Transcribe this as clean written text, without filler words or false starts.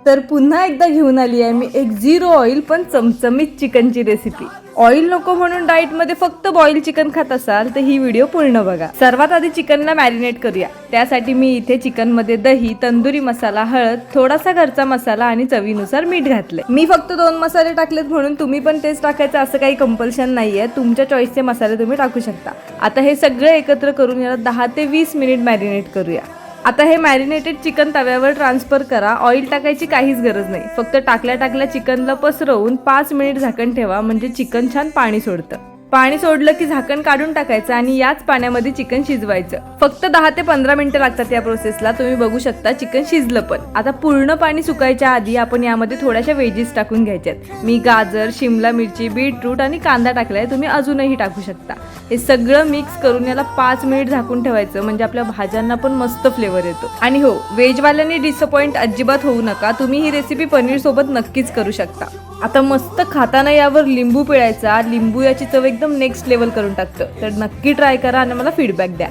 तर पुन्हा एकदा घेऊन आली आहे मी एक 0 ऑइल पण चमचमीत चिकनची रेसिपी। ऑइल नको म्हणून डाएट मध्ये फक्त बॉईल चिकन खात असाल तर ही व्हिडिओ पूर्ण बघा। सर्वात आधी चिकनला मॅरिनेट करूया। त्यासाठी मी इथे चिकन मध्ये दही, तंदुरी मसाला, हळद, थोडासा घरचा मसाला आणि चवीनुसार मीठ घातले। मी फक्त 2 मसाले टाकलेत म्हणून तुम्ही पण तेच टाकायचं असं काही कंपल्शन नाहीये, तुमच्या चॉईसचे मसाले तुम्ही टाकू शकता। आता हे सगळं एकत्र करून याला 10 ते 20 मिनिट मॅरिनेट करूया। आता हे मॅरिनेटेड चिकन तव्यावर ट्रान्सफर करा। ऑइल टाकायची काहीच गरज नाही, फक्त टाकल्या चिकनला पसरवून 5 मिनिट झाकण ठेवा, म्हणजे चिकन छान पाणी सोडतं। पाणी सोडलं की झाकण काढून टाकायचं आणि याच पाण्यामध्ये चिकन शिजवायचं। फक्त 10 ते 15 मिनिटं लागतात या प्रोसेसला। तुम्ही बघू शकता चिकन शिजलं पण। आता पूर्ण पाणी सुकायच्या आधी आपण यामध्ये थोड्याशा वेजीस टाकून घ्यायच्यात। मी गाजर, शिमला मिरची, बीटरूट आणि कांदा टाकलाय, तुम्ही अजूनही टाकू शकता। हे सगळं मिक्स करून याला 5 मिनिट झाकून ठेवायचं, म्हणजे आपल्या भाज्यांना पण मस्त फ्लेवर येतो। आणि हो, व्हेजवाल्यांनी डिसअपॉइंट अजिबात होऊ नका, तुम्ही ही रेसिपी पनीर सोबत नक्कीच करू शकता। आता मस्त खाताना यावर लिंबू पिळायचा, लिंबू याची चव एकदम नेक्स्ट लेवल करून टाकतं। तर नक्की ट्राय करा आणि मला फीडबॅक द्या।